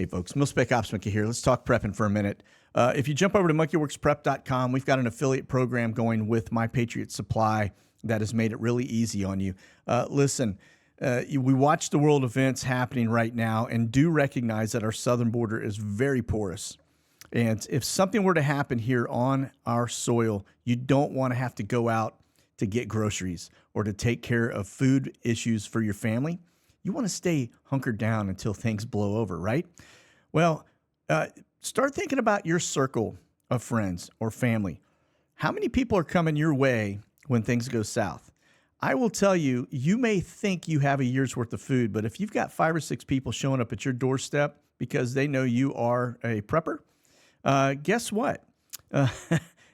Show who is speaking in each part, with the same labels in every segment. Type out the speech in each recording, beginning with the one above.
Speaker 1: Hey folks, Mil-Spec Ops Mickey here. Let's talk prepping for a minute. If you jump over to monkeyworksprep.com, we've got an affiliate program going with My Patriot Supply that has made it really easy on you. Listen, we watch the world events happening right now and do recognize that our southern border is very porous. And if something were to happen here on our soil, you don't want to have to go out to get groceries or to take care of food issues for your family. You want to stay hunkered down until things blow over, right? Well, start thinking about your circle of friends or family. How many people are coming your way when things go south? I will tell you, you may think you have a year's worth of food, but if you've got 5 or 6 people showing up at your doorstep because they know you are a prepper, guess what?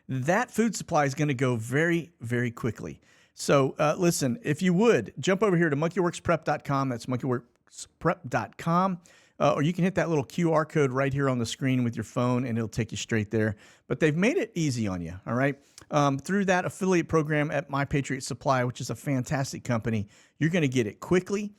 Speaker 1: That food supply is going to go very, very quickly. So listen, if you would, jump over here to monkeyworksprep.com. That's monkeyworksprep.com. Or you can hit that little QR code right here on the screen with your phone, and it'll take you straight there. But they've made it easy on you, all right? Through that affiliate program at My Patriot Supply, which is a fantastic company, you're going to get it quickly.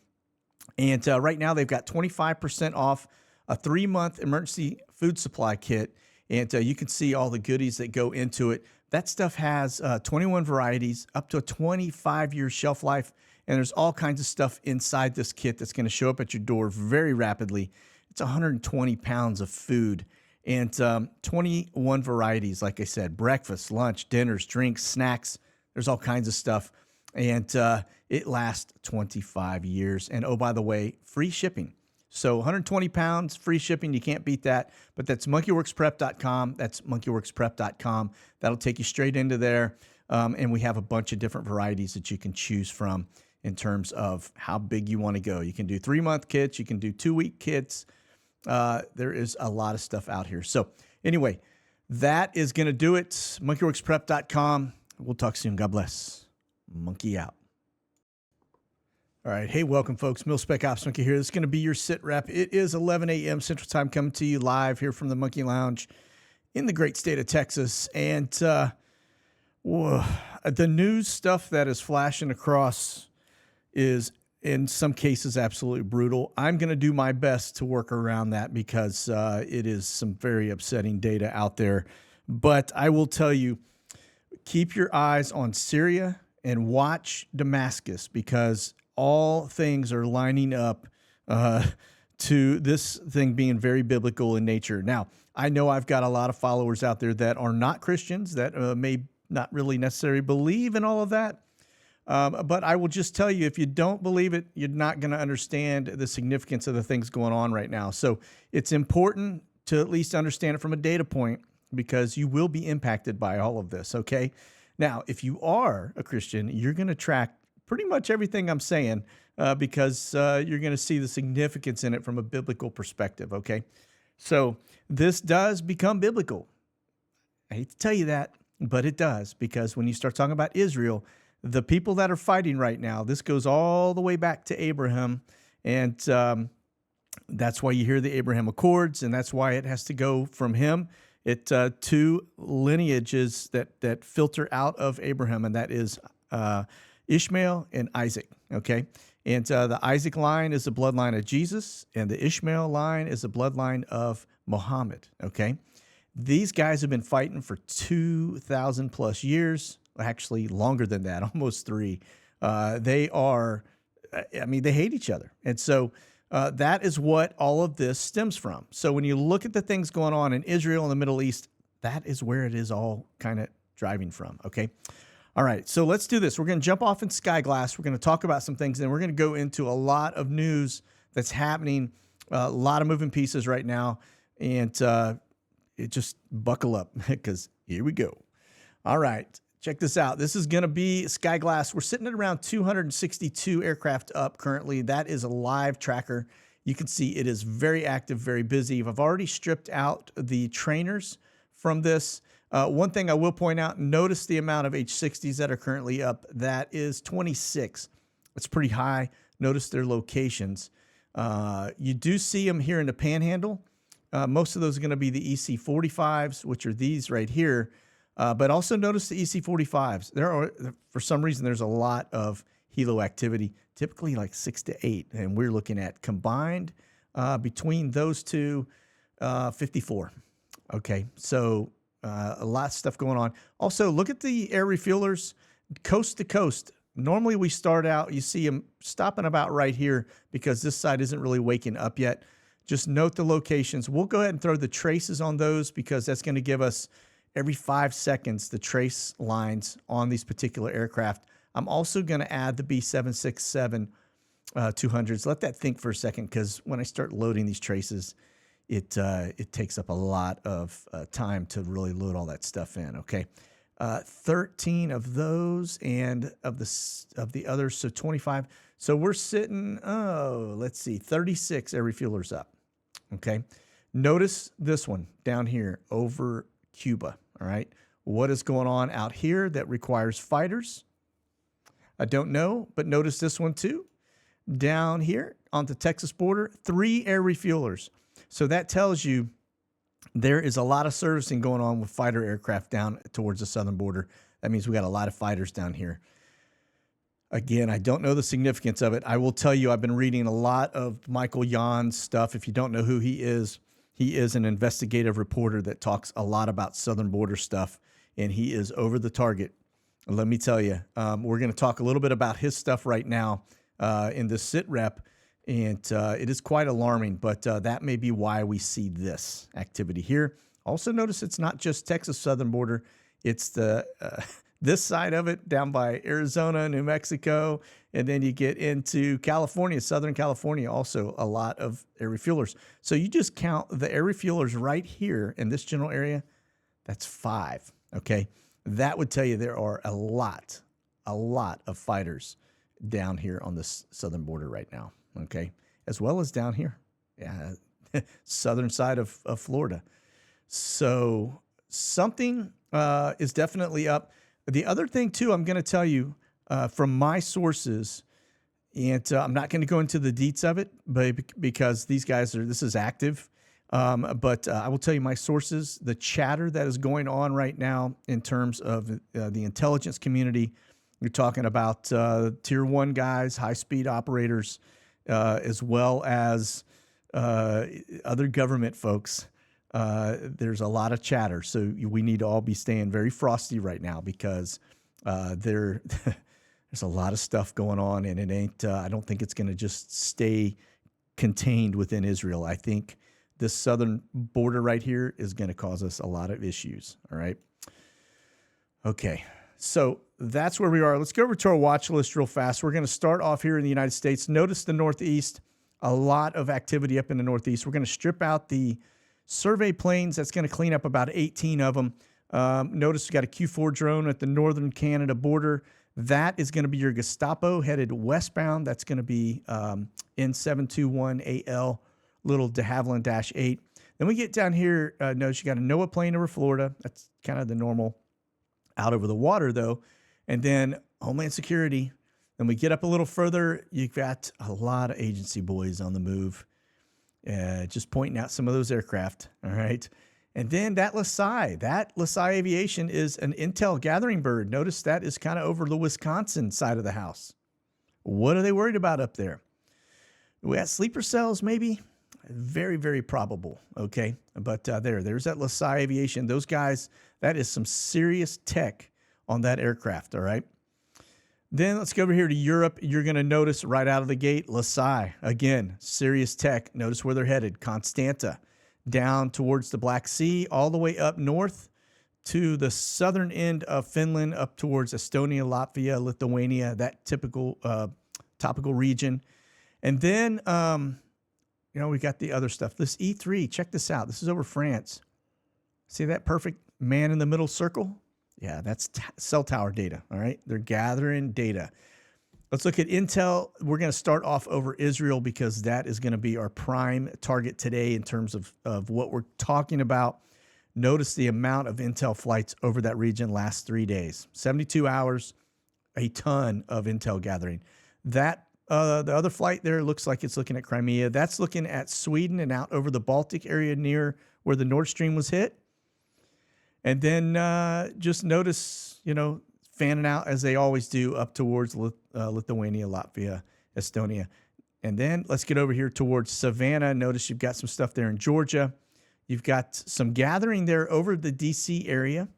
Speaker 1: And right now they've got 25% off a 3-month emergency food supply kit. And you can see all the goodies that go into it. That stuff has 21 varieties, up to a 25-year shelf life, and there's all kinds of stuff inside this kit that's going to show up at your door very rapidly. It's 120 pounds of food and 21 varieties, like I said, breakfast, lunch, dinners, drinks, snacks. There's all kinds of stuff, and it lasts 25 years. And oh, by the way, free shipping. So 120 pounds, free shipping. You can't beat that. But that's monkeyworksprep.com. That's monkeyworksprep.com. That'll take you straight into there. And we have a bunch of different varieties that you can choose from in terms of how big you want to go. You can do 3-month kits. You can do 2-week kits. There is a lot of stuff out here. So anyway, that is going to do it. monkeyworksprep.com. We'll talk soon. God bless. Monkey out. All right. Hey, welcome, folks. Mil-Spec Ops Monkey here. This is going to be your SITREP. It is 11 a.m. Central Time, coming to you live here from the Monkey Lounge in the great state of Texas. And the news stuff that is flashing across is, in some cases, absolutely brutal. I'm going to do my best to work around that because it is some very upsetting data out there. But I will tell you, keep your eyes on Syria and watch Damascus, because all things are lining up to this thing being very biblical in nature. Now, I know I've got a lot of followers out there that are not Christians, that may not really necessarily believe in all of that. But I will just tell you, if you don't believe it, you're not going to understand the significance of the things going on right now. So it's important to at least understand it from a data point, because you will be impacted by all of this, okay? Now, if you are a Christian, you're going to track pretty much everything I'm saying because you're going to see the significance in it from a biblical perspective, okay? So this does become biblical. I hate to tell you that, but it does, because when you start talking about Israel, the people that are fighting right now, this goes all the way back to Abraham, and that's why you hear the Abraham Accords, and that's why it has to go from him to lineages that filter out of Abraham, and that is Ishmael and Isaac, okay? And the Isaac line is the bloodline of Jesus, and the Ishmael line is the bloodline of Muhammad, okay? These guys have been fighting for 2,000 plus years, actually longer than that, almost 3. They hate each other. And so that is what all of this stems from. So when you look at the things going on in Israel and the Middle East, that is where it is all kind of driving from, okay? All right, so let's do this. We're going to jump off in Skyglass. We're going to talk about some things, and we're going to go into a lot of news that's happening, a lot of moving pieces right now, and just buckle up, because here we go. All right, check this out. This is going to be Skyglass. We're sitting at around 262 aircraft up currently. That is a live tracker. You can see it is very active, very busy. I've already stripped out the trainers from this. One thing I will point out, notice the amount of H-60s that are currently up. That is 26. It's pretty high. Notice their locations. You do see them here in the Panhandle. Most of those are going to be the EC-45s, which are these right here. But also notice the EC-45s. For some reason, there's a lot of helo activity, typically like 6 to 8. And we're looking at combined Between those two, 54. Okay, so a lot of stuff going on. Also, look at the air refuelers coast to coast. Normally we start out, you see them stopping about right here because this side isn't really waking up yet. Just note the locations. We'll go ahead and throw the traces on those because that's going to give us every 5 seconds the trace lines on these particular aircraft. I'm also going to add the B767 200s. Let that think for a second, because when I start loading these traces, it takes up a lot of time to really load all that stuff in. Okay, 13 of those, and of the others, so 25. So we're sitting, let's see, 36 air refuelers up. Okay, notice this one down here over Cuba. All right, what is going on out here that requires fighters? I don't know, but notice this one too. Down here on the Texas border, 3 air refuelers. So that tells you there is a lot of servicing going on with fighter aircraft down towards the southern border. That means we got a lot of fighters down here. Again, I don't know the significance of it. I will tell you, I've been reading a lot of Michael Yon's stuff. If you don't know who he is an investigative reporter that talks a lot about southern border stuff, and he is over the target. Let me tell you, we're going to talk a little bit about his stuff right now in the SITREP, and it is quite alarming, but that may be why we see this activity here. Also notice it's not just Texas southern border. It's the this side of it down by Arizona, New Mexico, and then you get into California, Southern California, also a lot of air refuelers. So you just count the air refuelers right here in this general area. That's 5, okay? That would tell you there are a lot of fighters down here on the southern border right now, okay? As well as down here, yeah, southern side of Florida. So something is definitely up. The other thing, too, I'm going to tell you from my sources, and I'm not going to go into the deets of it, but because these guys this is active. But I will tell you my sources, the chatter that is going on right now in terms of the intelligence community. You're talking about tier 1 guys, high-speed operators, as well as other government folks. There's a lot of chatter, so we need to all be staying very frosty right now because there's a lot of stuff going on, and it ain't. I don't think it's going to just stay contained within Israel. I think this southern border right here is going to cause us a lot of issues. All right. Okay, so that's where we are. Let's go over to our watch list real fast. We're going to start off here in the United States. Notice the Northeast. A lot of activity up in the Northeast. We're going to strip out the survey planes. That's going to clean up about 18 of them. Notice we got a Q4 drone at the northern Canada border. That is going to be your Gestapo headed westbound. That's going to be N721AL, little de Havilland -8. Then we get down here. Notice you got a NOAA plane over Florida. That's kind of the normal out over the water, though. And then Homeland Security. Then we get up a little further. You've got a lot of agency boys on the move. Just pointing out some of those aircraft, all right? And then that LaSalle Aviation is an intel gathering bird. Notice that is kind of over the Wisconsin side of the house. What are they worried about up there? We got sleeper cells, maybe? Very, very probable, okay? But there's that LaSalle Aviation. Those guys, that is some serious tech on that aircraft, all right? Then let's go over here to Europe. You're going to notice right out of the gate, LaSalle. Again, serious tech. Notice where they're headed. Constanta, down towards the Black Sea, all the way up north to the southern end of Finland, up towards Estonia, Latvia, Lithuania, that typical topical region. And then, we got the other stuff. This E3, check this out. This is over France. See that perfect man in the middle circle? Yeah, that's cell tower data, all right? They're gathering data. Let's look at intel. We're going to start off over Israel because that is going to be our prime target today in terms of what we're talking about. Notice the amount of intel flights over that region last 3 days. 72 hours, a ton of intel gathering. That the other flight there looks like it's looking at Crimea. That's looking at Sweden and out over the Baltic area near where the Nord Stream was hit. And then just notice, fanning out as they always do up towards Lithuania, Latvia, Estonia. And then let's get over here towards Savannah. Notice you've got some stuff there in Georgia. You've got some gathering there over the D.C. area.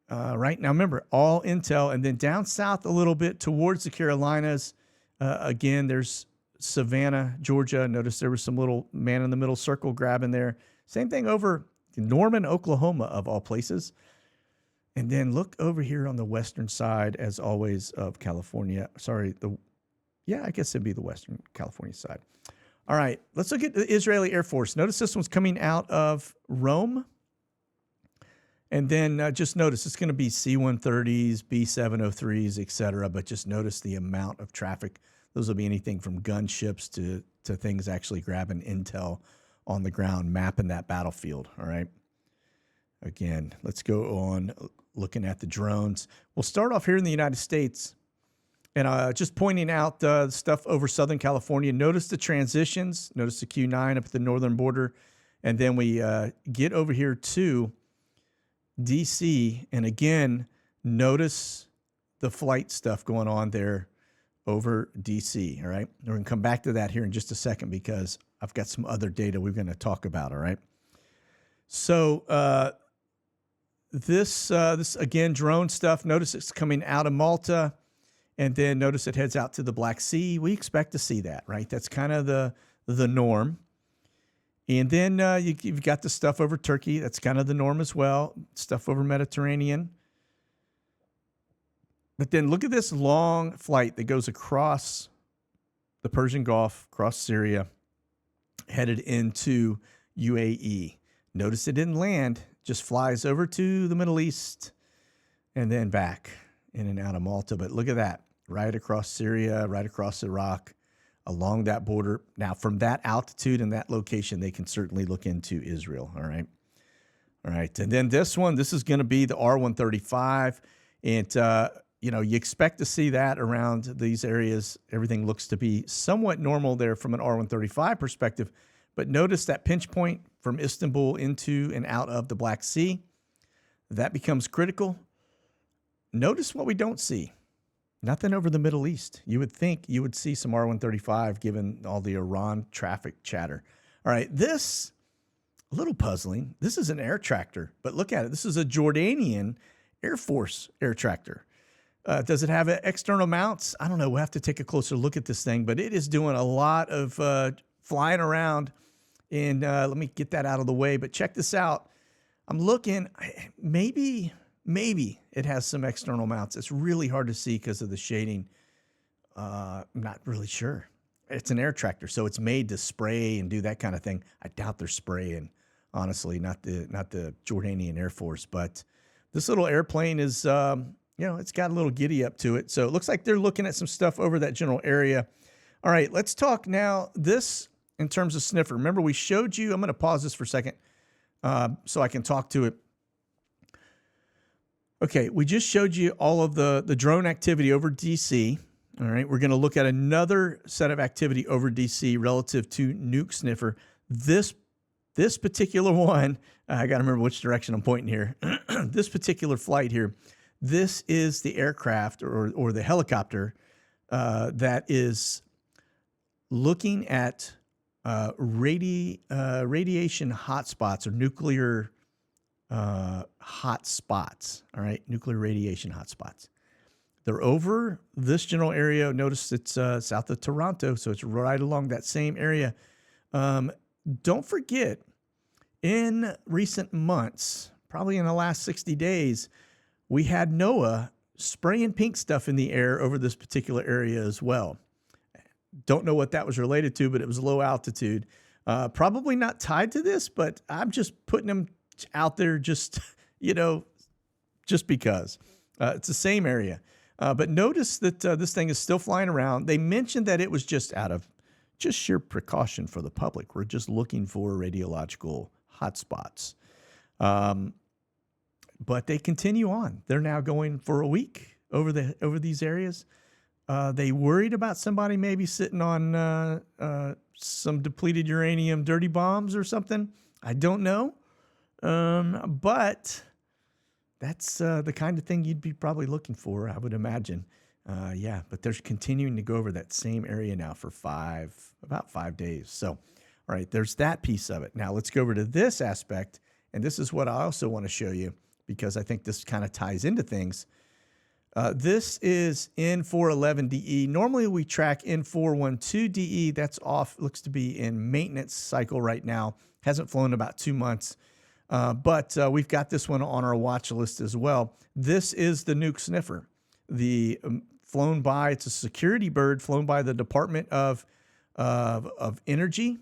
Speaker 1: Right now, remember, all intel. And then down south a little bit towards the Carolinas. Again, there's Savannah, Georgia. Notice there was some little man in the middle circle grabbing there. Same thing over Norman, Oklahoma, of all places. And then look over here on the western side, as always, of California. Sorry, I guess it'd be the western California side. All right, let's look at the Israeli Air Force. Notice this one's coming out of Rome. And then just notice it's going to be C-130s, B-703s, et cetera. But just notice the amount of traffic. Those will be anything from gunships to things actually grabbing intel on the ground, mapping that battlefield. All right. Again, let's go on looking at the drones. We'll start off here in the United States. And just pointing out stuff over Southern California. Notice the transitions. Notice the Q9 up at the northern border. And then we get over here to D.C. And again, notice the flight stuff going on there over D.C., all right? We're going to come back to that here in just a second because I've got some other data we're going to talk about, all right? So this again, drone stuff. Notice it's coming out of Malta. And then notice it heads out to the Black Sea. We expect to see that, right? That's kind of the norm. And then you've got the stuff over Turkey. That's kind of the norm as well. Stuff over Mediterranean. But then look at this long flight that goes across the Persian Gulf, across Syria, headed into UAE. Notice it didn't land, just flies over to the Middle East and then back in and out of Malta. But look at that, right across Syria, right across Iraq, along that border. Now, from that altitude and that location, they can certainly look into Israel, all right? All right, and then this one, this is going to be the R-135, and, you expect to see that around these areas. Everything looks to be somewhat normal there from an R-135 perspective, but notice that pinch point from Istanbul into and out of the Black Sea. That becomes critical. Notice what we don't see. Nothing over the Middle East. You would think you would see some R-135 given all the Iran traffic chatter. All right, this, a little puzzling. This is an air tractor, but look at it. This is a Jordanian Air Force air tractor. Does it have external mounts? I don't know. We'll have to take a closer look at this thing, but it is doing a lot of flying around. And let me get that out of the way. But check this out. I'm looking, maybe it has some external mounts. It's really hard to see because of the shading. I'm not really sure. It's an air tractor, so it's made to spray and do that kind of thing. I doubt they're spraying, honestly, not the Jordanian Air Force. But this little airplane is, it's got a little giddy up to it. So it looks like they're looking at some stuff over that general area. All right, let's talk now this in terms of sniffer. Remember, we showed you, I'm going to pause this for a second so I can talk to it. Okay, we just showed you all of the drone activity over DC. All right, we're going to look at another set of activity over DC relative to nuke sniffer. This particular one, I got to remember which direction I'm pointing here. This particular flight here, this is the aircraft or the helicopter that is looking at radiation hotspots or nuclear hotspots. All right, nuclear radiation hotspots. They're over this general area. Notice it's south of Toronto, so it's right along that same area. Don't forget, in recent months, probably in the last 60 days, we had NOAA spraying pink stuff in the air over this particular area as well. Don't know what that was related to, but it was low altitude. Probably not tied to this, but I'm just putting them out there just, just because. It's the same area. But notice that this thing is still flying around. They mentioned that it was just out of just sheer precaution for the public. We're just looking for radiological hotspots. But they continue on. They're now going for a week over these areas. They worried about somebody maybe sitting on some depleted uranium dirty bombs or something. I don't know. But that's the kind of thing you'd be probably looking for, I would imagine. Yeah, but they're continuing to go over that same area now for about 5 days. So, all right, there's that piece of it. Now let's go over to this aspect. And this is what I also want to show you because I think this kind of ties into things. This is N411DE. Normally we track N412DE. That's off, looks to be in maintenance cycle right now. Hasn't flown in about 2 months. But we've got this one on our watch list as well. This is the nuke sniffer. Flown by, it's a security bird flown by the Department of Energy.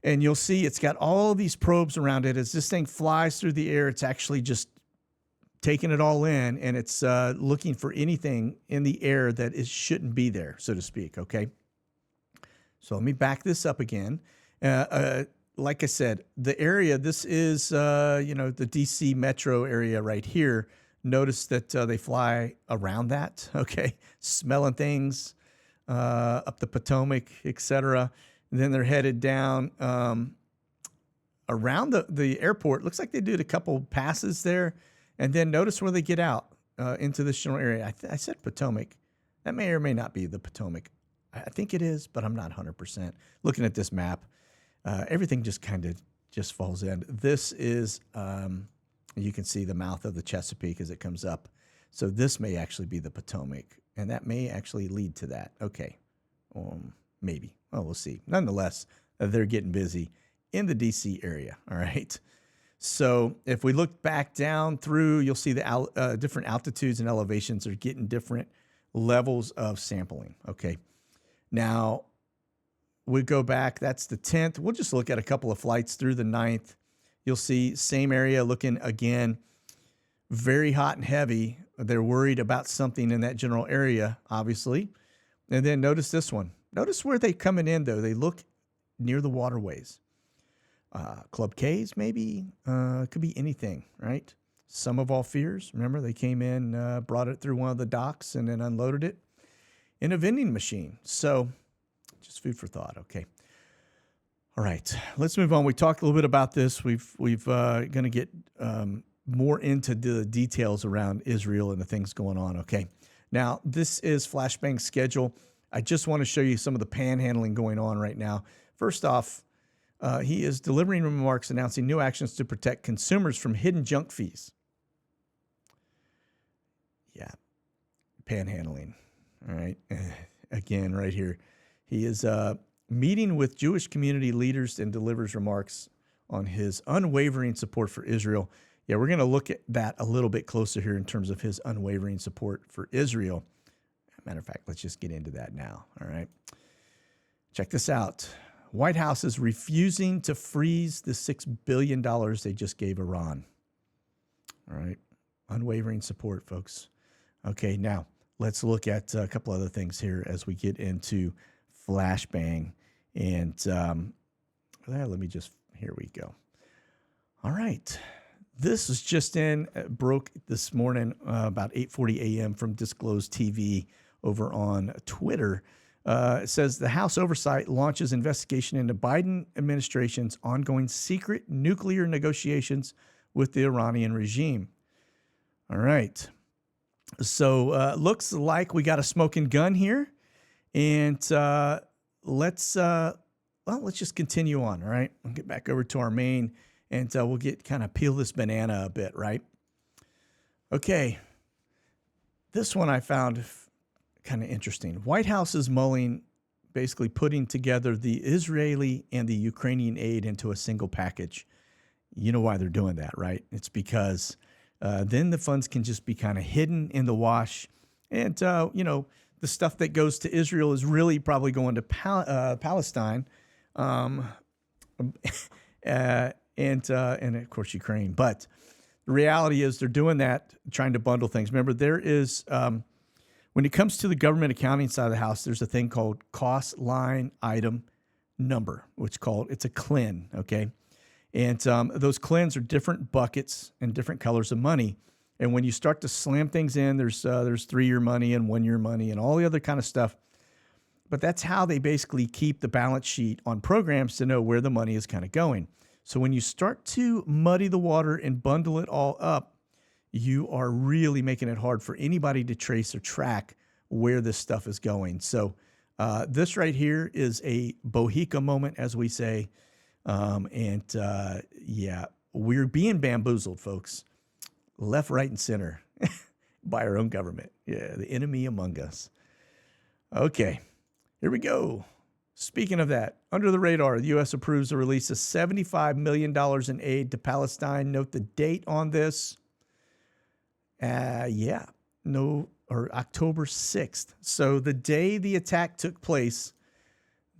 Speaker 1: And you'll see it's got all these probes around it. As this thing flies through the air, it's actually just taking it all in, and it's looking for anything in the air that shouldn't be there, so to speak, okay? So let me back this up again. Like I said, the area, this is, the D.C. metro area right here. Notice that they fly around that, okay? Smelling things up the Potomac, etc. And then they're headed down around the airport. Looks like they did a couple passes there. And then notice where they get out into this general area. I said Potomac. That may or may not be the Potomac. I think it is, but I'm not 100%. Looking at this map, everything just kind of just falls in. This is, you can see the mouth of the Chesapeake as it comes up. So this may actually be the Potomac, and that may actually lead to that. Okay, maybe. Well, we'll see. Nonetheless, they're getting busy in the D.C. area, all right? So if we look back down through, you'll see the different altitudes and elevations are getting different levels of sampling, okay? Now, we go back, that's the 10th. We'll just look at a couple of flights through the 9th. You'll see same area looking, again, very hot and heavy. They're worried about something in that general area, obviously. And then notice this one. Notice where they're coming in, though. They look near the waterways. Club K's, maybe. Could be anything, right? Sum of all fears. Remember, they came in, brought it through one of the docks, and then unloaded it in a vending machine. So just food for thought, okay. All right, let's move on. We talked a little bit about this. We've going to get more into the details around Israel and the things going on, okay. Now, this is Flashbang's schedule. I just want to show you some of the panhandling going on right now. First off, he is delivering remarks announcing new actions to protect consumers from hidden junk fees. Yeah, panhandling. All right, again, right here. He is meeting with Jewish community leaders and delivers remarks on his unwavering support for Israel. Yeah, we're going to look at that a little bit closer here in terms of his unwavering support for Israel. Matter of fact, let's just get into that now, all right? Check this out. White House is refusing to freeze the $6 billion they just gave Iran. All right, unwavering support, folks. Okay, now let's look at a couple other things here as we get into Flashbang. And let me just, here we go. All right. This was just broke this morning about 8:40 a.m. from Disclosed TV over on Twitter. It says the House Oversight launches investigation into Biden administration's ongoing secret nuclear negotiations with the Iranian regime. All right. So looks like we got a smoking gun here. And let's just continue on, all right? We'll get back over to our main, and we'll get kind of peel this banana a bit, right? Okay. This one I found kind of interesting. White House is mulling, basically putting together the Israeli and the Ukrainian aid into a single package. You know why they're doing that, right? It's because then the funds can just be kind of hidden in the wash. And, the stuff that goes to Israel is really probably going to Palestine and of course, Ukraine. But the reality is they're doing that, trying to bundle things. Remember, there is, when it comes to the government accounting side of the house, there's a thing called cost line item number, it's a CLIN, okay? And those CLINs are different buckets and different colors of money. And when you start to slam things in, there's 3-year money and 1-year money and all the other kind of stuff. But that's how they basically keep the balance sheet on programs to know where the money is kind of going. So when you start to muddy the water and bundle it all up, you are really making it hard for anybody to trace or track where this stuff is going. So this right here is a bohica moment, as we say. Yeah, we're being bamboozled, folks, left, right, and center by our own government. Yeah, the enemy among us. Okay, here we go. Speaking of that, under the radar, the U.S. approves the release of $75 million in aid to Palestine. Note the date on this. October 6th. So the day the attack took place,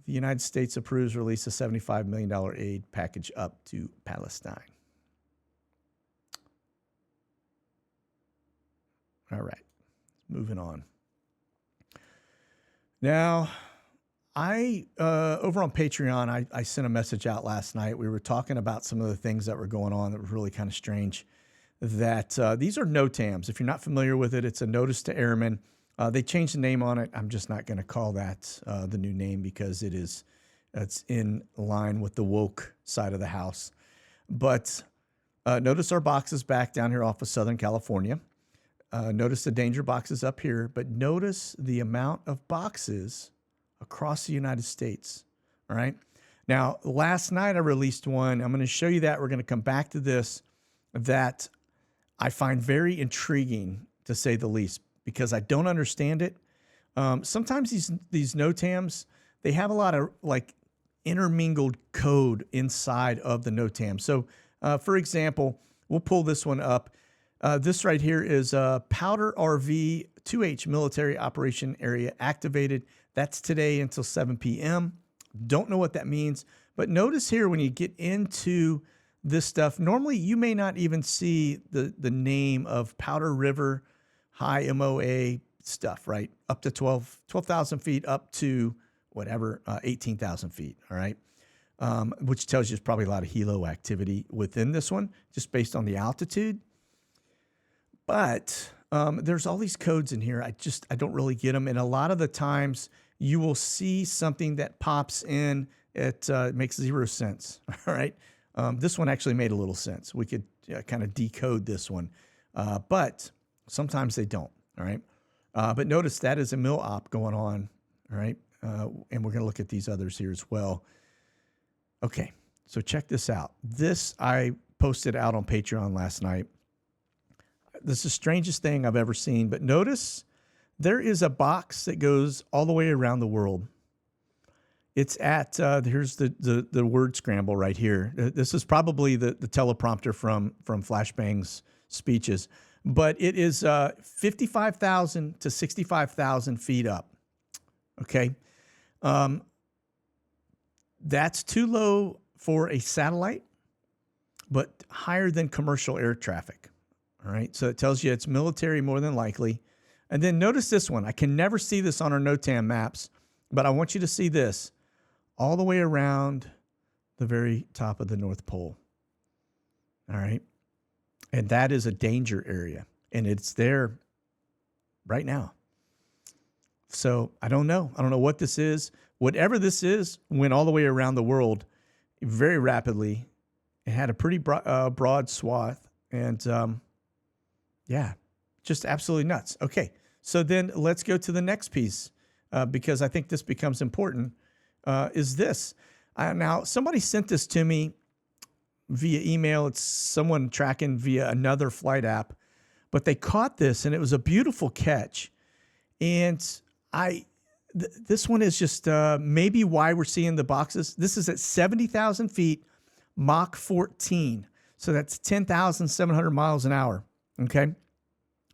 Speaker 1: the United States approves release of $75 million aid package up to Palestine. All right, moving on. Now, over on Patreon, I sent a message out last night. We were talking about some of the things that were going on that were really kind of strange. That these are NOTAMs. If you're not familiar with it, it's a notice to airmen. They changed the name on it. I'm just not going to call that the new name because it's in line with the woke side of the house. But notice our boxes back down here off of Southern California. Notice the danger boxes up here, but notice the amount of boxes across the United States. All right. Now, last night I released one. I'm going to show you that. We're going to come back to this that I find very intriguing, to say the least, because I don't understand it. Sometimes these NOTAMs, they have a lot of like intermingled code inside of the NOTAM. So, for example, we'll pull this one up. This right here is Powder RV 2H military operation area activated. That's today until 7 p.m. Don't know what that means, but notice here when you get into this stuff, normally you may not even see the name of Powder River high MOA stuff, right? Up to 12,000 feet, up to whatever, 18,000 feet, all right? Which tells you there's probably a lot of helo activity within this one, just based on the altitude. But there's all these codes in here. I don't really get them. And a lot of the times you will see something that pops in. It makes zero sense, all right? This one actually made a little sense. We could kind of decode this one, but sometimes they don't, all right? But notice that is a mil op going on, all right? And we're going to look at these others here as well. Okay, so check this out. This I posted out on Patreon last night. This is the strangest thing I've ever seen, but notice there is a box that goes all the way around the world. It's at, here's the word scramble right here. This is probably the teleprompter from Flashbang's speeches, but it is 55,000 to 65,000 feet up. Okay. That's too low for a satellite, but higher than commercial air traffic. All right. So it tells you it's military more than likely. And then notice this one. I can never see this on our NOTAM maps, but I want you to see this all the way around the very top of the North Pole. All right. And that is a danger area, and it's there right now. So I don't know. I don't know what this is. Whatever this is went all the way around the world very rapidly. It had a pretty broad swath, and yeah, just absolutely nuts. Okay, so then let's go to the next piece because I think this becomes important. Is this. Now, somebody sent this to me via email. It's someone tracking via another flight app, but they caught this, and it was a beautiful catch. And this one is just maybe why we're seeing the boxes. This is at 70,000 feet, Mach 14. So that's 10,700 miles an hour, okay,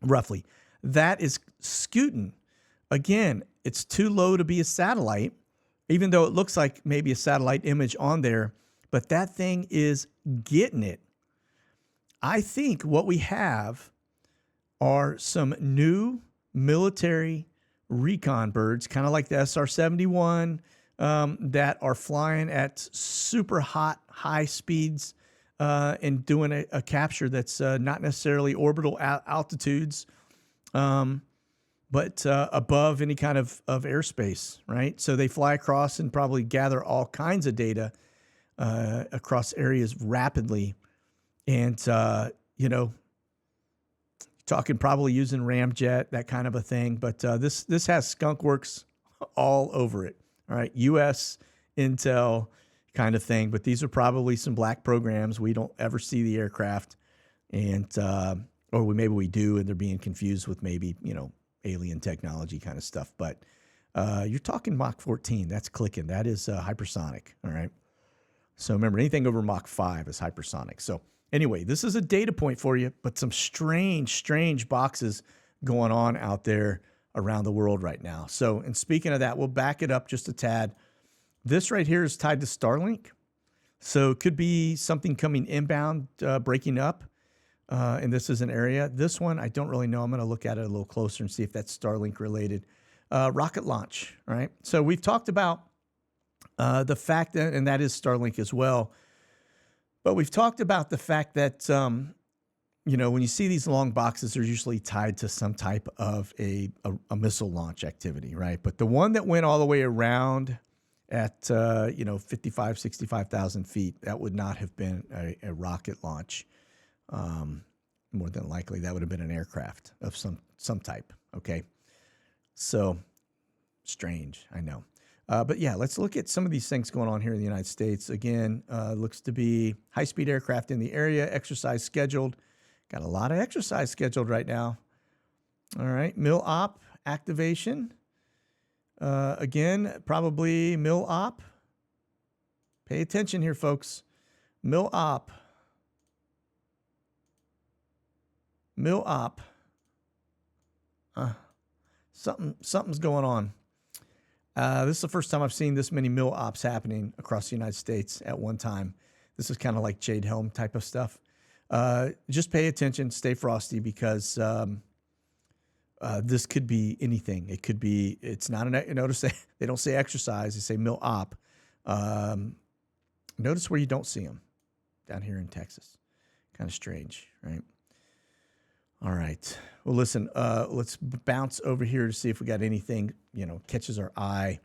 Speaker 1: roughly. That is scooting. Again, it's too low to be a satellite, even though it looks like maybe a satellite image on there, but that thing is getting it. I think what we have are some new military recon birds, kind of like the SR-71, that are flying at super high speeds and doing a capture that's not necessarily orbital altitudes, but above any kind of airspace, right? So they fly across and probably gather all kinds of data across areas rapidly. And, talking probably using ramjet, that kind of a thing. But this has Skunk Works all over it. All right, U.S. Intel kind of thing. But these are probably some black programs. We don't ever see the aircraft, and or maybe we do, and they're being confused with maybe alien technology kind of stuff. But you're talking Mach 14. That's clicking. That is hypersonic. All right. So remember, anything over Mach 5 is hypersonic. So anyway, this is a data point for you, but some strange boxes going on out there around the world right now. So, and speaking of that, we'll back it up just a tad. This right here is tied to Starlink. So it could be something coming inbound, breaking up. And this is an area. This one, I don't really know. I'm going to look at it a little closer and see if that's Starlink related. Rocket launch, right? So we've talked about the fact that, and that is Starlink as well. But we've talked about the fact that, when you see these long boxes, they're usually tied to some type of a missile launch activity, right? But the one that went all the way around at, 55, 65,000 feet, that would not have been a rocket launch. More than likely, that would have been an aircraft of some type, okay? So, strange, I know. But yeah, let's look at some of these things going on here in the United States. Again, looks to be high-speed aircraft in the area, exercise scheduled. Got a lot of exercise scheduled right now. All right, MIL-OP activation. Again, probably MIL-OP. Pay attention here, folks. MIL-OP. MIL-OP. Something's going on. This is the first time I've seen this many MIL-OPs happening across the United States at one time. This is kind of like Jade Helm type of stuff. Just pay attention, stay frosty, because this could be anything. It could be, it's not notice they don't say exercise, they say MIL-OP. Notice where you don't see them down here in Texas. Kind of strange, right? All right. Well, listen, let's bounce over here to see if we got anything, catches our eye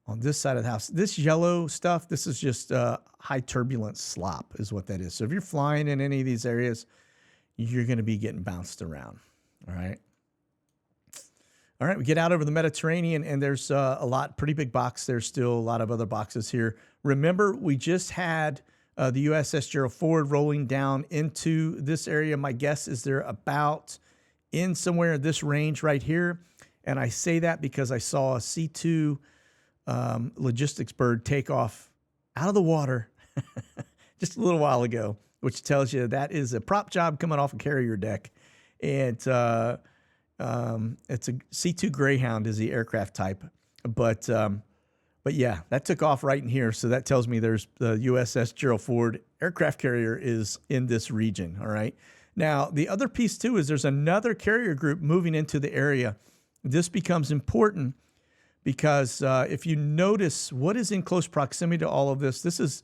Speaker 1: on this side of the house. This yellow stuff, this is just high turbulence slop is what that is. So if you're flying in any of these areas, you're going to be getting bounced around. All right. All right. We get out over the Mediterranean, and there's a pretty big box. There's still a lot of other boxes here. Remember, we just had the USS Gerald Ford rolling down into this area. My guess is they're about in somewhere in this range right here. And I say that because I saw a C-2 logistics bird take off out of the water just a little while ago, which tells you that is a prop job coming off a carrier deck. And it's a C-2 Greyhound is the aircraft type. But yeah, that took off right in here. So that tells me there's the USS Gerald Ford aircraft carrier is in this region. All right. Now, the other piece too is there's another carrier group moving into the area. This becomes important because if you notice what is in close proximity to all of this, this is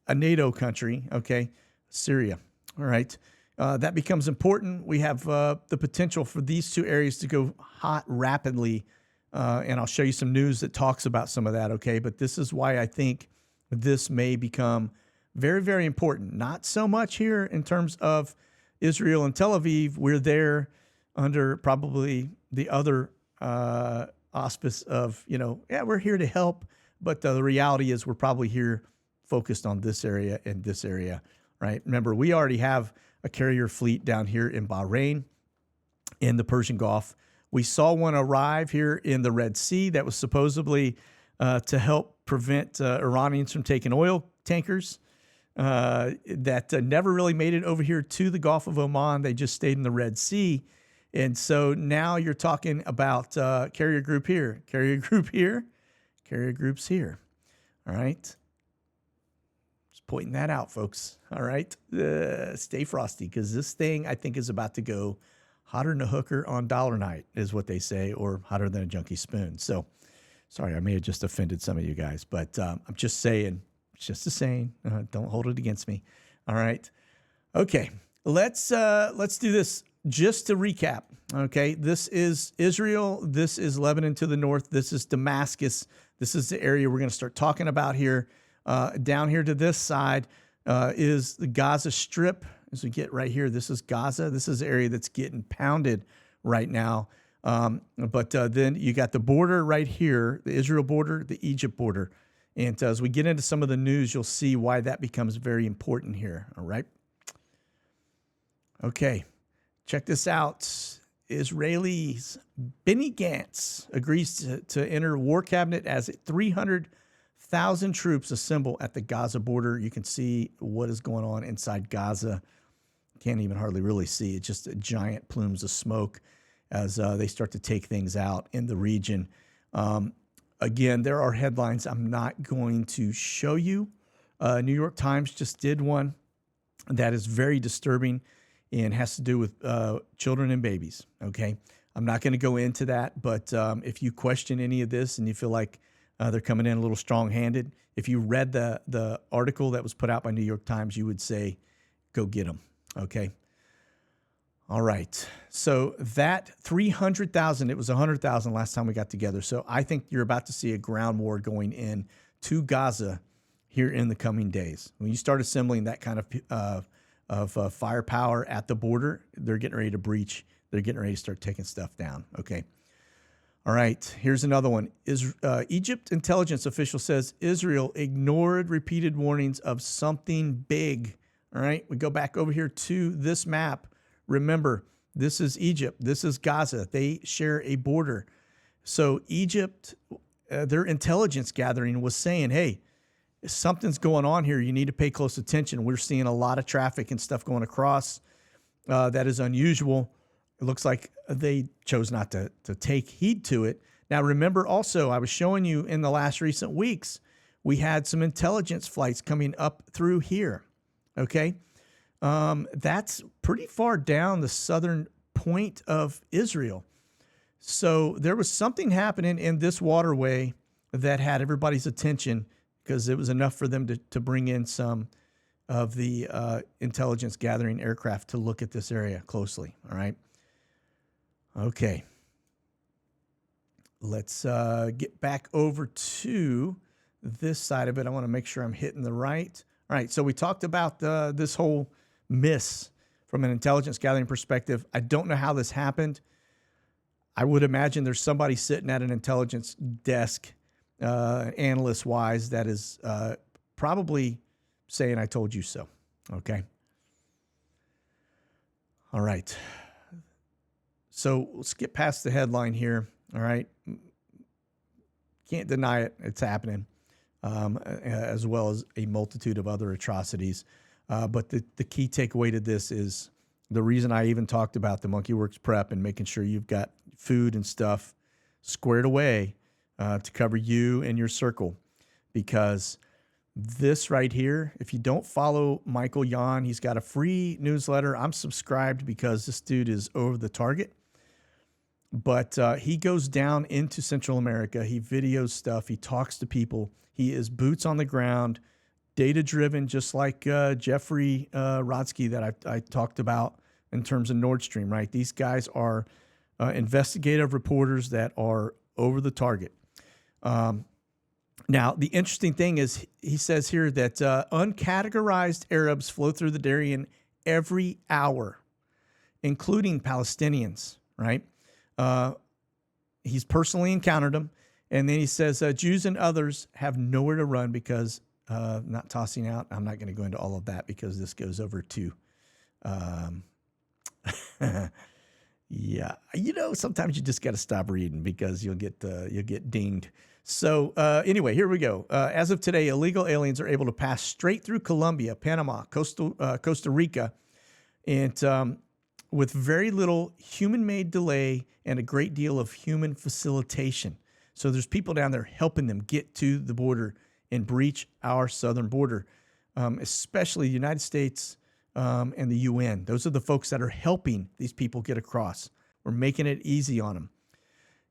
Speaker 1: a NATO country. Okay. Syria. All right. That becomes important. We have the potential for these two areas to go hot rapidly. And I'll show you some news that talks about some of that, okay? But this is why I think this may become very, very important. Not so much here in terms of Israel and Tel Aviv. We're there under probably the other auspice of, we're here to help. But the reality is we're probably here focused on this area and this area, right? Remember, we already have a carrier fleet down here in Bahrain, in the Persian Gulf. We saw one arrive here in the Red Sea that was supposedly to help prevent Iranians from taking oil tankers that never really made it over here to the Gulf of Oman. They just stayed in the Red Sea. And so now you're talking about carrier group here, carrier group here, carrier groups here. All right. Just pointing that out, folks. All right. Stay frosty because this thing I think is about to go hotter than a hooker on dollar night is what they say, or hotter than a junkie spoon. So, sorry, I may have just offended some of you guys, but I'm just saying, it's just a saying. Don't hold it against me. All right. Okay. Let's do this just to recap. Okay. This is Israel. This is Lebanon to the north. This is Damascus. This is the area we're going to start talking about here. Down here to this side is the Gaza Strip. as we get right here. This is Gaza. This is the area that's getting pounded right now. But then you got the border right here, the Israel border, the Egypt border. And as we get into some of the news, you'll see why that becomes very important here. All right. Okay. Check this out. Israelis Benny Gantz agrees to enter war cabinet as 300,000 troops assemble at the Gaza border. You can see what is going on inside Gaza. Can't even hardly really see. It's just giant plumes of smoke as they start to take things out in the region. Again, there are headlines I'm not going to show you. New York Times just did one that is very disturbing and has to do with children and babies, okay? I'm not going to go into that, but if you question any of this and you feel like they're coming in a little strong-handed, if you read the article that was put out by New York Times, you would say, go get them, okay? All right, so that 300,000, it was 100,000 last time we got together, so I think you're about to see a ground war going in to Gaza here in the coming days. When you start assembling that kind of firepower at the border, they're getting ready to breach. They're getting ready to start taking stuff down. Okay. All right. Here's another one. Egypt intelligence official says Israel ignored repeated warnings of something big. All right. We go back over here to this map. Remember, this is Egypt. This is Gaza. They share a border. So Egypt, their intelligence gathering was saying, hey, something's going on here. You need to pay close attention. We're seeing a lot of traffic and stuff going across. That is unusual. It looks like they chose not to take heed to it. Now, remember also, I was showing you in the last recent weeks, we had some intelligence flights coming up through here. Okay. That's pretty far down the southern point of Israel. So there was something happening in this waterway that had everybody's attention, because it was enough for them to bring in some of the intelligence gathering aircraft to look at this area closely. All right. Okay. Let's get back over to this side of it. I want to make sure I'm hitting the right. All right. So we talked about this whole miss from an intelligence gathering perspective. I don't know how this happened. I would imagine there's somebody sitting at an intelligence desk, analyst-wise, that is probably saying, I told you so. Okay. All right. So we'll skip past the headline here. All right. Can't deny it. It's happening, as well as a multitude of other atrocities. But the key takeaway to this is the reason I even talked about the Monkey Werx prep and making sure you've got food and stuff squared away to cover you and your circle, because this right here, if you don't follow Michael Yon, he's got a free newsletter. I'm subscribed because this dude is over the target. But he goes down into Central America. He videos stuff. He talks to people. He is boots on the ground, data-driven, just like Jeffrey Rodsky that I talked about in terms of Nord Stream, right? These guys are investigative reporters that are over the target. Now, the interesting thing is he says here that uncategorized Arabs flow through the Darien every hour, including Palestinians, right? He's personally encountered them. And then he says Jews and others have nowhere to run because not tossing out. I'm not going to go into all of that because this goes over to, yeah, sometimes you just got to stop reading because you'll get dinged. So anyway, here we go. As of today, illegal aliens are able to pass straight through Colombia, Panama, Costa Rica, and with very little human-made delay and a great deal of human facilitation. So there's people down there helping them get to the border and breach our southern border, especially the United States and the UN. Those are the folks that are helping these people get across. We're making it easy on them.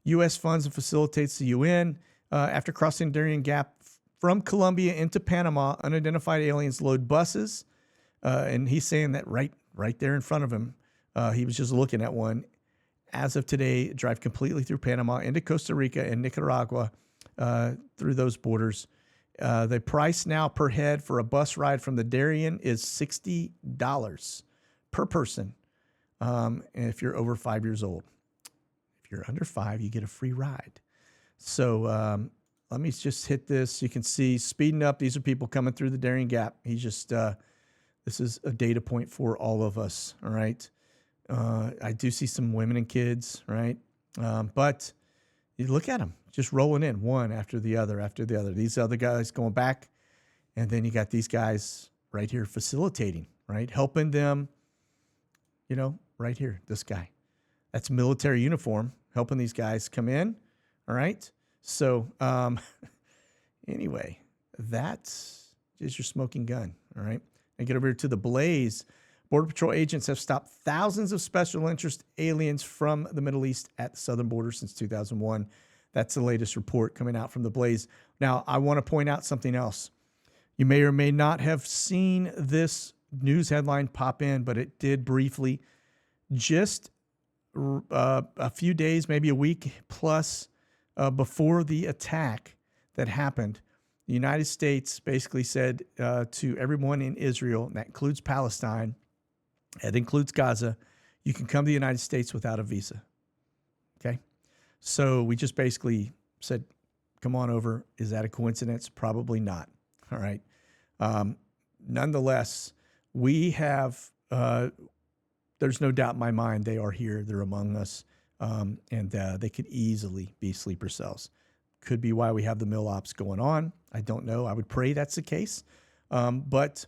Speaker 1: U.S. funds and facilitates the UN. After crossing Darien Gap from Colombia into Panama, unidentified aliens load buses. And he's saying that right there in front of him. He was just looking at one. As of today, drive completely through Panama into Costa Rica and Nicaragua through those borders. The price now per head for a bus ride from the Darien is $60. per person. If you're over 5 years old. If you're under 5, you get a free ride. So let me just hit this. You can see speeding up. These are people coming through the Darien Gap. He's just, this is a data point for all of us. All right. I do see some women and kids, right? But you look at them just rolling in one after the other, after the other. These other guys going back. And then you got these guys right here facilitating, right? Helping them, you know, right here, this guy. That's military uniform, helping these guys come in, all right? So anyway, that is your smoking gun, all right? And get over here to the blaze. Border Patrol agents have stopped thousands of special interest aliens from the Middle East at the southern border since 2001. That's the latest report coming out from the blaze. Now, I want to point out something else. You may or may not have seen this news headline pop in, but it did briefly. Just a few days, maybe a week plus before the attack that happened, the United States basically said to everyone in Israel, and that includes Palestine, that includes Gaza, you can come to the United States without a visa. Okay? So we just basically said, come on over. Is that a coincidence? Probably not. All right. Nonetheless, we have, there's no doubt in my mind they are here. They're among us. And they could easily be sleeper cells. Could be why we have the mill ops going on. I don't know. I would pray that's the case. But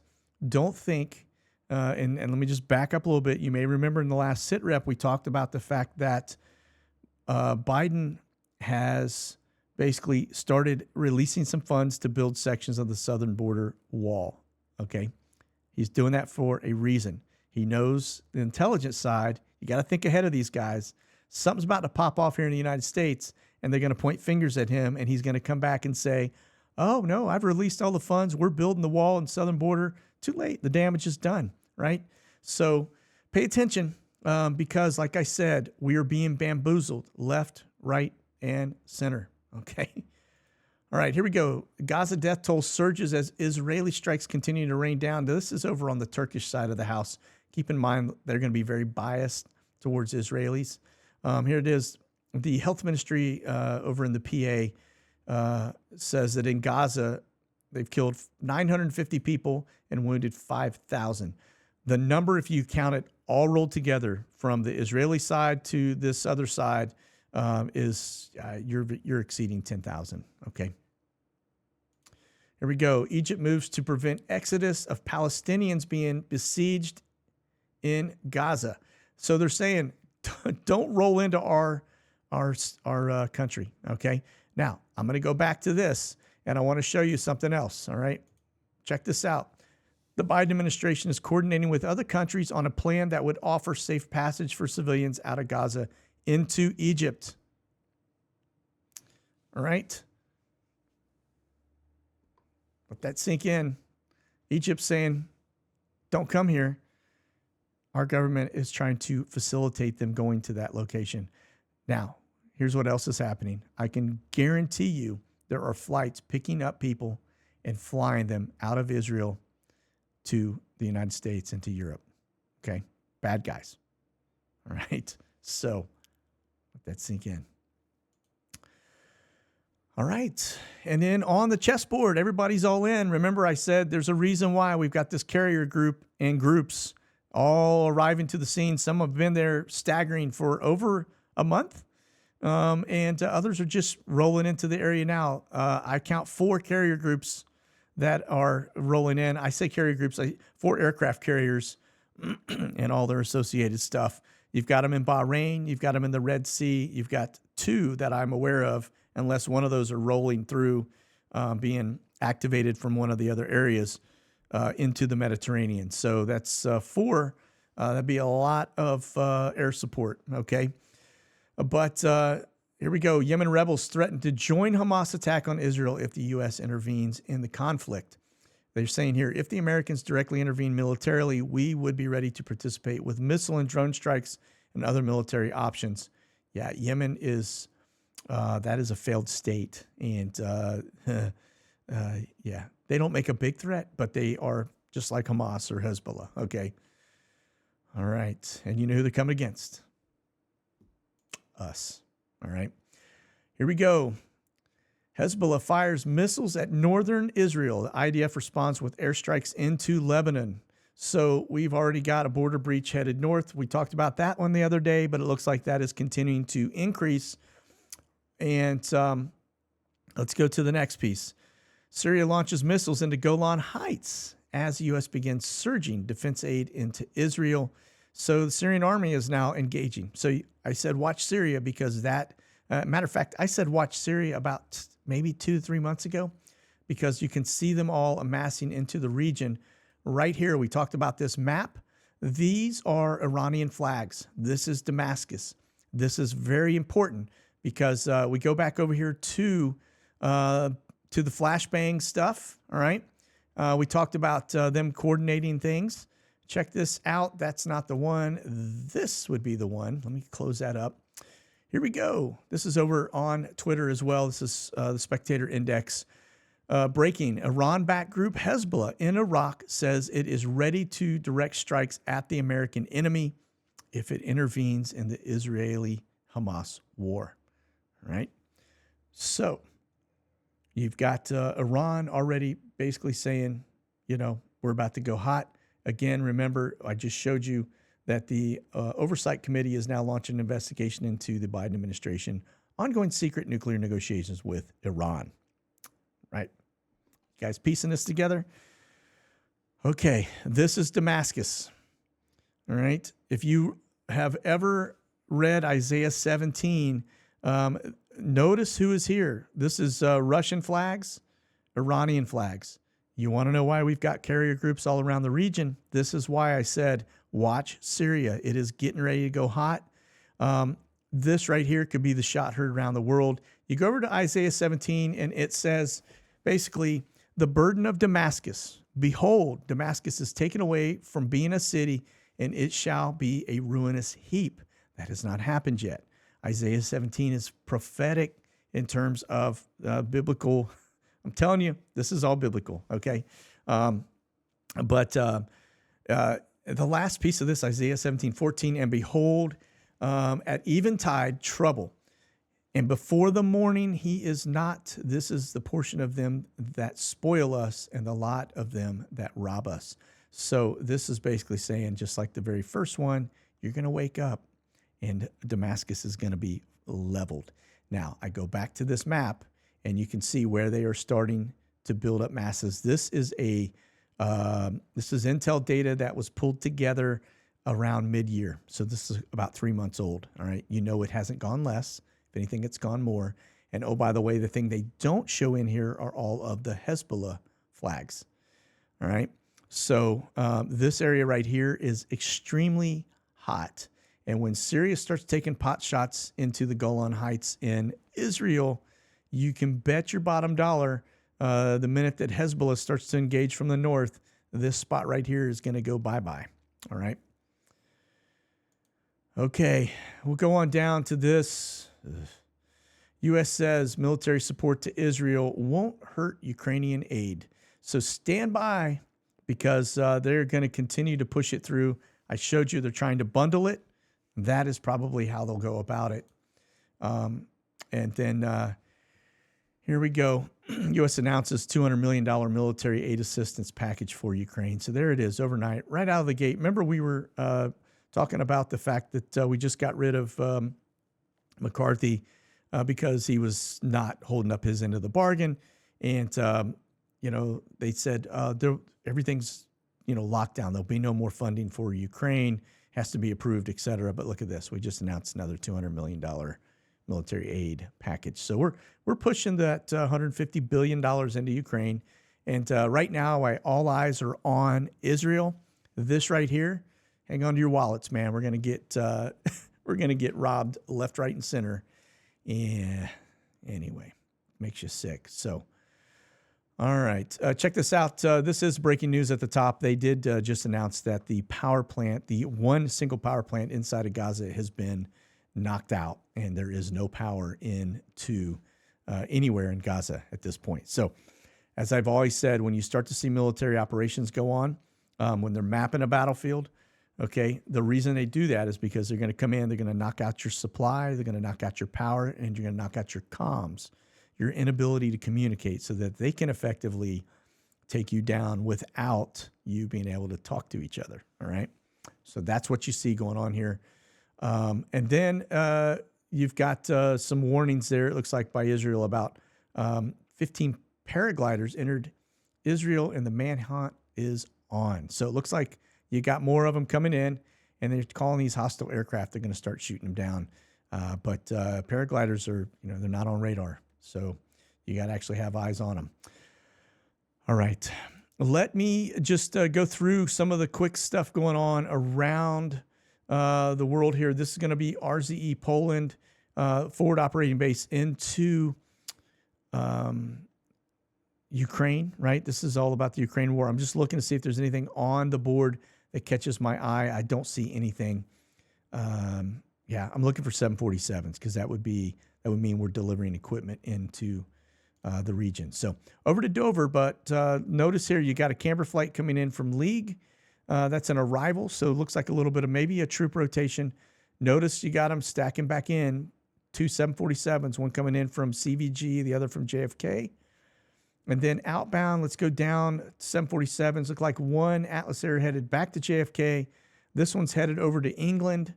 Speaker 1: don't think, and let me just back up a little bit. You may remember in the last SITREP, we talked about the fact that Biden has basically started releasing some funds to build sections of the southern border wall. Okay. He's doing that for a reason. He knows the intelligence side. You got to think ahead of these guys. Something's about to pop off here in the United States, and they're going to point fingers at him, and he's going to come back and say, oh, no, I've released all the funds. We're building the wall in southern border. Too late. The damage is done, right? So pay attention because, like I said, we are being bamboozled left, right, and center. Okay. All right, here we go. Gaza death toll surges as Israeli strikes continue to rain down. This is over on the Turkish side of the house. Keep in mind, they're going to be very biased towards Israelis. Here it is. The health ministry over in the PA says that in Gaza, they've killed 950 people and wounded 5,000. The number, if you count it all rolled together from the Israeli side to this other side, is you're exceeding 10,000. Okay. Here we go. Egypt moves to prevent exodus of Palestinians being besieged in Gaza. So they're saying, don't roll into our country. Okay. Now I'm going to go back to this and I want to show you something else. All right. Check this out. The Biden administration is coordinating with other countries on a plan that would offer safe passage for civilians out of Gaza into Egypt. All right. Let that sink in. Egypt's saying, don't come here. Our government is trying to facilitate them going to that location. Now, here's what else is happening. I can guarantee you there are flights picking up people and flying them out of Israel to the United States and to Europe. Okay? Bad guys. All right? So, let that sink in. All right. And then on the chessboard, everybody's all in. Remember, I said there's a reason why we've got this carrier group and groups all arriving to the scene. Some have been there staggering for over a month, and others are just rolling into the area now. I count 4 carrier groups that are rolling in. I say carrier groups, 4 aircraft carriers and all their associated stuff. You've got them in Bahrain. You've got them in the Red Sea. You've got 2 that I'm aware of, unless one of those are rolling through, being activated from one of the other areas into the Mediterranean. So that's 4. That'd be a lot of air support, okay? But here we go. Yemen rebels threaten to join Hamas attack on Israel if the U.S. intervenes in the conflict. They're saying here, if the Americans directly intervene militarily, we would be ready to participate with missile and drone strikes and other military options. Yeah, Yemen is, that is a failed state. And yeah, they don't make a big threat, but they are just like Hamas or Hezbollah. Okay. All right. And you know who they're coming against? Us. All right. Here we go. Hezbollah fires missiles at northern Israel. The IDF responds with airstrikes into Lebanon. So we've already got a border breach headed north. We talked about that one the other day, but it looks like that is continuing to increase. And let's go to the next piece. Syria launches missiles into Golan Heights as the U.S. begins surging defense aid into Israel. So the Syrian army is now engaging. So I said watch Syria because that, matter of fact, I said watch Syria about maybe 2 to 3 months ago because you can see them all amassing into the region. Right here, we talked about this map. These are Iranian flags. This is Damascus. This is very important because we go back over here to the flashbang stuff, all right? We talked about them coordinating things. Check this out. That's not the one. This would be the one. Let me close that up. Here we go. This is over on Twitter as well. This is the Spectator Index. Breaking. Iran-backed group Hezbollah in Iraq says it is ready to direct strikes at the American enemy if it intervenes in the Israeli-Hamas war. All right? So you've got Iran already basically saying, you know, we're about to go hot. Again, remember, I just showed you that the Oversight Committee is now launching an investigation into the Biden administration ongoing secret nuclear negotiations with Iran. Right? You guys piecing this together? Okay, this is Damascus. All right? If you have ever read Isaiah 17, notice who is here. This is Russian flags, Iranian flags. You want to know why we've got carrier groups all around the region? This is why I said, watch Syria. It is getting ready to go hot. This right here could be the shot heard around the world. You go over to Isaiah 17, and it says, basically, the burden of Damascus. Behold, Damascus is taken away from being a city, and it shall be a ruinous heap. That has not happened yet. Isaiah 17 is prophetic in terms of biblical. I'm telling you, this is all biblical, okay? But the last piece of this, Isaiah 17:14, and behold, at eventide, trouble. And before the morning, he is not. This is the portion of them that spoil us and the lot of them that rob us. So this is basically saying, just like the very first one, you're going to wake up and Damascus is going to be leveled. Now, I go back to this map, and you can see where they are starting to build up masses. This is intel data that was pulled together around mid-year. So this is about 3 months old, all right? You know it hasn't gone less. If anything, it's gone more. And oh, by the way, the thing they don't show in here are all of the Hezbollah flags, all right? So this area right here is extremely hot. And when Syria starts taking pot shots into the Golan Heights in Israel, you can bet your bottom dollar the minute that Hezbollah starts to engage from the north, this spot right here is going to go bye-bye. All right. Okay, we'll go on down to this. U.S. says military support to Israel won't hurt Ukrainian aid. So stand by because they're going to continue to push it through. I showed you they're trying to bundle it. That is probably how they'll go about it. And then here we go. U.S. announces $200 million military aid assistance package for Ukraine. So there it is overnight, right out of the gate. Remember, we were talking about the fact that we just got rid of McCarthy because he was not holding up his end of the bargain. And, they said everything's, locked down. There'll be no more funding for Ukraine, has to be approved, et cetera. But look at this. We just announced another $200 million military aid package. So we're pushing that $150 billion into Ukraine. And right now, all eyes are on Israel. This right here, hang on to your wallets, man. We're gonna get robbed left, right, and center. Yeah. Anyway, makes you sick. So, all right, check this out. This is breaking news at the top. They did just announce that the power plant, the one single power plant inside of Gaza, has been knocked out, and there is no power into anywhere in Gaza at this point. So, as I've always said, when you start to see military operations go on, when they're mapping a battlefield, Okay, the reason they do that is because they're going to come in, they're going to knock out your supply, they're going to knock out your power, and you're going to knock out your comms, your inability to communicate, so that they can effectively take you down without you being able to talk to each other. All right, so that's what you see going on here. And then you've got some warnings there, it looks like, by Israel about 15 paragliders entered Israel, and the manhunt is on. So it looks like you got more of them coming in, and they're calling these hostile aircraft. They're going to start shooting them down. But paragliders are, they're not on radar. So you got to actually have eyes on them. All right. Let me just go through some of the quick stuff going on around the world here. This is going to be RZE Poland, forward operating base into Ukraine, right? This is all about the Ukraine war. I'm just looking to see if there's anything on the board that catches my eye. I don't see anything. Yeah, I'm looking for 747s because that would mean we're delivering equipment into the region. So over to Dover, but notice here you got a camber flight coming in from League. That's an arrival, so it looks like a little bit of maybe a troop rotation. Notice you got them stacking back in, 2 747s, one coming in from CVG, the other from JFK. And then outbound, let's go down 747s. Look like one Atlas Air headed back to JFK. This one's headed over to England.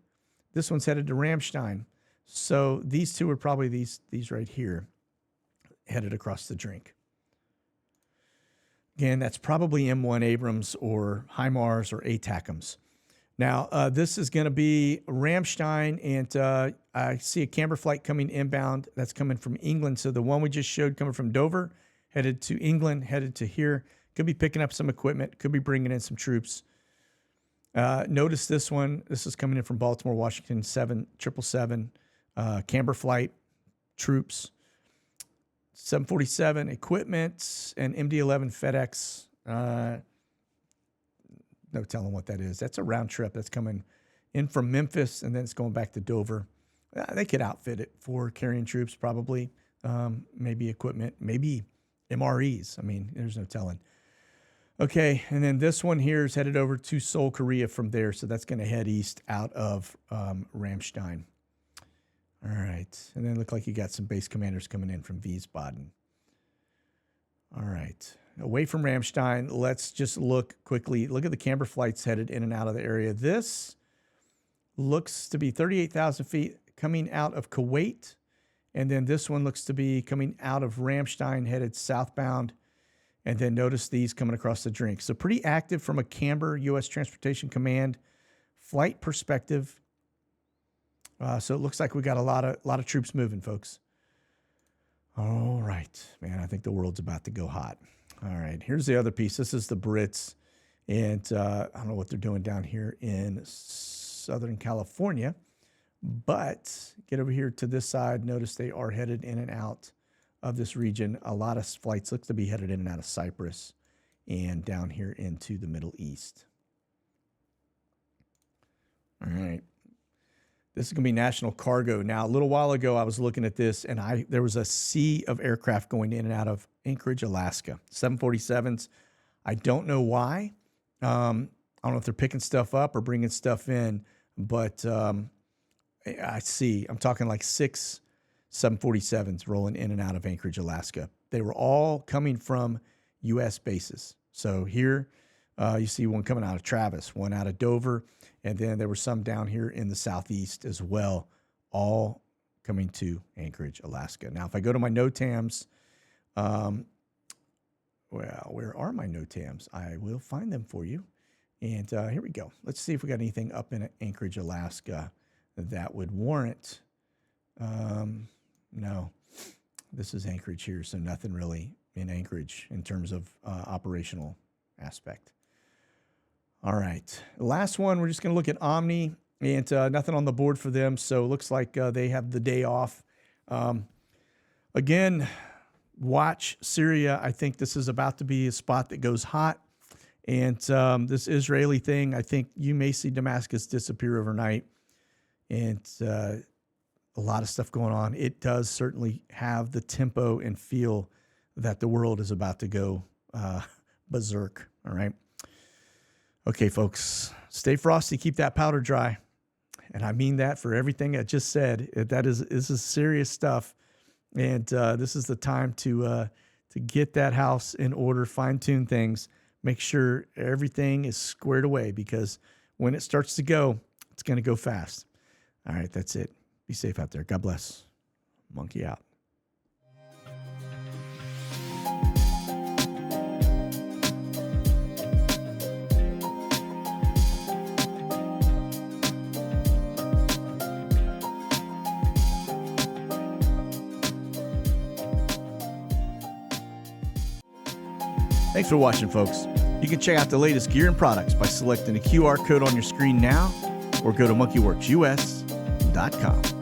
Speaker 1: This one's headed to Ramstein. So these two are probably these right here, headed across the drink. Again, that's probably M1 Abrams or HIMARS or ATACMS. Now, this is going to be Ramstein, and I see a camber flight coming inbound. That's coming from England. So the one we just showed coming from Dover, headed to England, headed to here. Could be picking up some equipment, could be bringing in some troops. Notice this one. This is coming in from Baltimore, Washington, 777, camber flight, troops. 747 equipment, and MD-11 FedEx. No telling what that is. That's a round trip. That's coming in from Memphis, and then it's going back to Dover. They could outfit it for carrying troops, probably. Maybe equipment, maybe MREs. I mean, there's no telling. Okay, and then this one here is headed over to Seoul, Korea from there, so that's going to head east out of Ramstein. All right, and then look like you got some base commanders coming in from Wiesbaden. All right, away from Ramstein, let's just look quickly. Look at the camber flights headed in and out of the area. This looks to be 38,000 feet coming out of Kuwait. And then this one looks to be coming out of Ramstein, headed southbound. And then notice these coming across the drink. So pretty active from a camber U.S. Transportation Command flight perspective. So it looks like we got a lot of troops moving, folks. All right, man, I think the world's about to go hot. All right, here's the other piece. This is the Brits. And I don't know what they're doing down here in Southern California. But get over here to this side. Notice they are headed in and out of this region. A lot of flights look to be headed in and out of Cyprus and down here into the Middle East. All right. This is going to be national cargo. Now, a little while ago, I was looking at this, and there was a sea of aircraft going in and out of Anchorage, Alaska. 747s. I don't know why. I don't know if they're picking stuff up or bringing stuff in, but I'm talking like 6 747s rolling in and out of Anchorage, Alaska. They were all coming from U.S. bases. So here you see one coming out of Travis, one out of Dover, and then there were some down here in the southeast as well, all coming to Anchorage, Alaska. Now, if I go to my NOTAMs, well, where are my NOTAMs? I will find them for you. And here we go. Let's see if we got anything up in Anchorage, Alaska that would warrant. No, this is Anchorage here, so nothing really in Anchorage in terms of operational aspect. All right, the last one, we're just going to look at Omni, and nothing on the board for them, so it looks like they have the day off. Again, watch Syria. I think this is about to be a spot that goes hot, and this Israeli thing, I think you may see Damascus disappear overnight, and a lot of stuff going on. It does certainly have the tempo and feel that the world is about to go berserk, all right? Okay, folks, stay frosty, keep that powder dry. And I mean that for everything I just said. This is serious stuff. And this is the time to get that house in order, fine-tune things, make sure everything is squared away, because when it starts to go, it's going to go fast. All right, that's it. Be safe out there. God bless. Monkey out. Thanks for watching, folks. You can check out the latest gear and products by selecting the QR code on your screen now, or go to monkeyworksus.com.